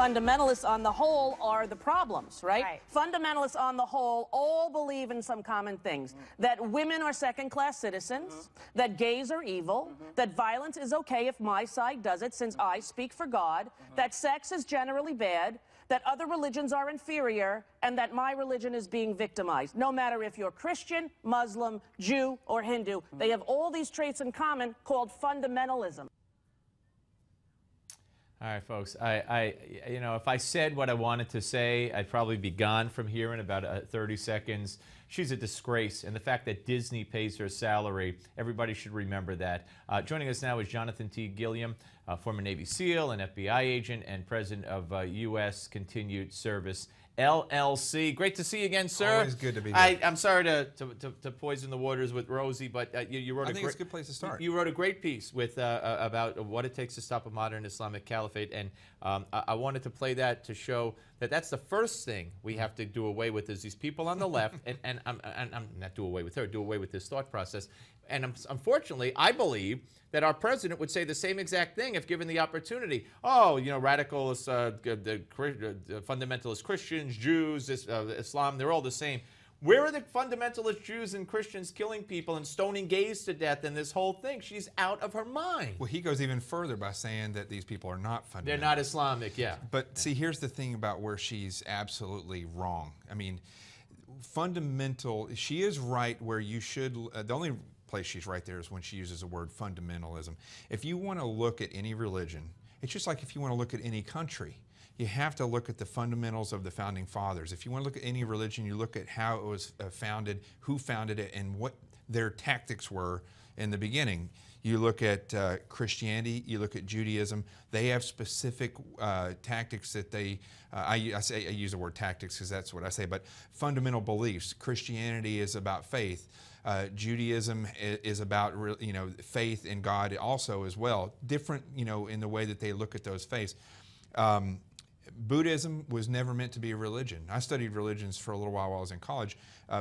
fundamentalists on the whole are the problems, right? Right. Fundamentalists on the whole all believe in some common things. That women are second-class citizens, that gays are evil, that violence is okay if my side does it since I speak for God, that sex is generally bad, that other religions are inferior, and that my religion is being victimized. No matter if you're Christian, Muslim, Jew, or Hindu, they have all these traits in common called fundamentalism. All right, folks. You know, if I said what I wanted to say, I'd probably be gone from here in about 30 seconds. She's a disgrace, and the fact that Disney pays her salary, everybody should remember that. Joining us now is Jonathan T. Gilliam, former Navy SEAL, an FBI agent, and president of U.S. Continued Service LLC. Great to see you again, sir. Always good to be here. I'm sorry to poison the waters with Rosie, but you wrote I think it's a good place to start. You wrote a great piece with about what it takes to stop a modern Islamic Caliphate, and I wanted to play that to show that that's the first thing we have to do away with is these people on the left, and I'm not do away with her, do away with this thought process. And unfortunately, I believe that our president would say the same exact thing if given the opportunity. Oh, you know, radicals, the fundamentalist Christians, Jews, Islam, they're all the same. Where are the fundamentalist Jews and Christians killing people and stoning gays to death in this whole thing? She's out of her mind. Well, he goes even further by saying that these people are not fundamental. They're not Islamic, yeah. But see, here's the thing about where she's absolutely wrong. I mean, she is right where you should, the only place she's right there is when she uses the word fundamentalism. If you want to look at any religion, it's just like if you want to look at any country. You have to look at the fundamentals of the founding fathers. If you want to look at any religion, you look at how it was founded, who founded it, and what their tactics were in the beginning. You look at Christianity, you look at Judaism. They have specific tactics that they, I use the word tactics because that's what I say, but fundamental beliefs. Christianity is about faith. Judaism is about, faith in God also as well. Different, in the way that they look at those faiths. Buddhism was never meant to be a religion. I studied religions for a little while I was in college.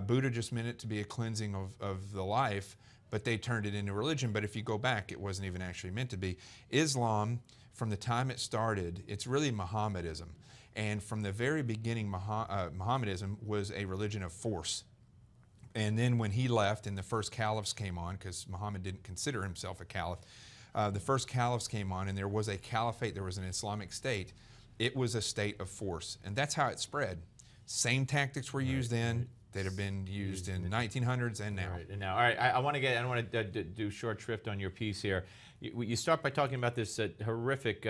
Buddha just meant it to be a cleansing of the life, but they turned it into religion. But if you go back, it wasn't even actually meant to be. Islam, from the time it started, it's really Mohammedanism. And from the very beginning, Mohammedanism was a religion of force. And then when he left and the first caliphs came on, because Muhammad didn't consider himself a caliph, the first caliphs came on and there was a caliphate, there was an Islamic state. It was a state of force, and that's how it spread. Same tactics were used then that have been used in the 1900s and now. Right, and now, all right, I don't want to do short shrift on your piece here. You start by talking about this horrific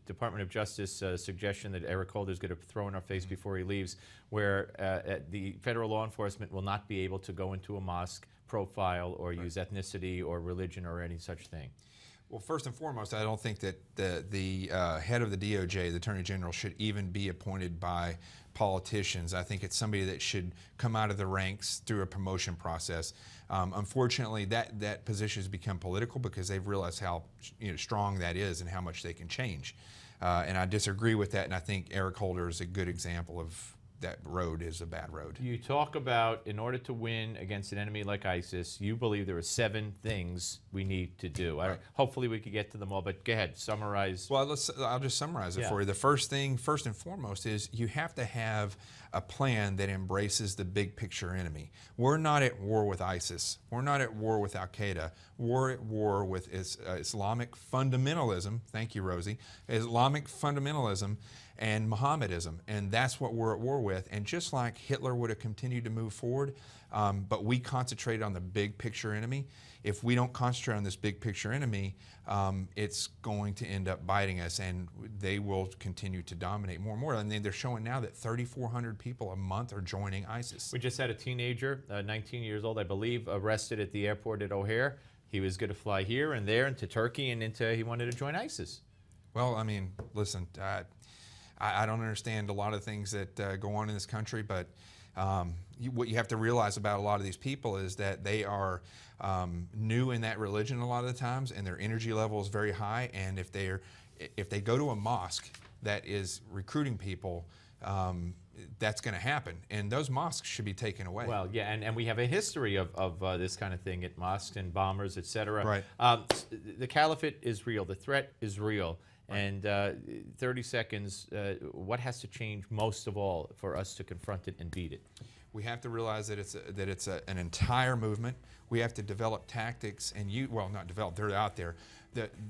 Department of Justice suggestion that Eric Holder is going to throw in our face before he leaves, where the federal law enforcement will not be able to go into a mosque, profile, or use ethnicity or religion or any such thing. Well, first and foremost, I don't think that the head of the DOJ, the Attorney General, should even be appointed by politicians. I think it's somebody that should come out of the ranks through a promotion process. Unfortunately, that position has become political because they've realized how strong that is and how much they can change. And I disagree with that, and I think Eric Holder is a good example of that road is a bad road. You talk about, in order to win against an enemy like ISIS, you believe there are 7 things we need to do. Right. Hopefully we could get to them all, but go ahead, summarize. Well, I'll just summarize it for you. The first thing, first and foremost, is you have to have a plan that embraces the big picture enemy. We're not at war with ISIS. We're not at war with Al-Qaeda. We're at war with Islamic fundamentalism. Thank you, Rosie. Islamic fundamentalism and Mohammedanism, and that's what we're at war with. And just like Hitler would have continued to move forward, but we concentrated on the big picture enemy, if we don't concentrate on this big picture enemy, it's going to end up biting us, and they will continue to dominate more and more. And they're showing now that 3,400 people a month are joining ISIS. We just had a teenager, 19 years old, I believe, arrested at the airport at O'Hare. He was going to fly here and there and to Turkey, and he wanted to join ISIS. Well, I mean, listen, I don't understand a lot of things that go on in this country, but what you have to realize about a lot of these people is that they are new in that religion a lot of the times, and their energy level is very high. And if they go to a mosque that is recruiting people, that's going to happen, and those mosques should be taken away. Well, yeah, and we have a history of this kind of thing at mosques and bombers, etc. Right. The caliphate is real. The threat is real. And 30 seconds, what has to change most of all for us to confront it and beat it? We have to realize that it's an entire movement. We have to develop tactics, and well, not develop, they're out there.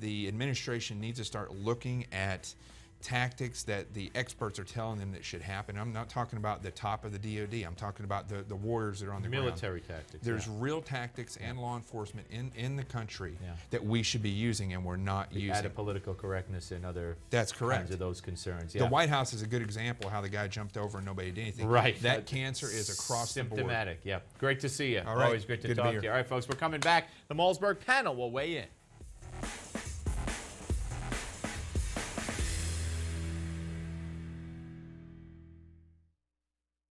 The administration needs to start looking at tactics that the experts are telling them that should happen. I'm not talking about the top of the DOD. I'm talking about the warriors that are on the ground. Military tactics. There's real tactics and law enforcement in the country that we should be using, and we're not using. Added political correctness and other That's correct. kinds of those concerns. The White House is a good example of how the guy jumped over and nobody did anything. Right. That cancer is across the board. Symptomatic, yeah. Great to see you. All right. Always great to Good to talk be to you. here. All right, folks, we're coming back. The Malzberg panel will weigh in.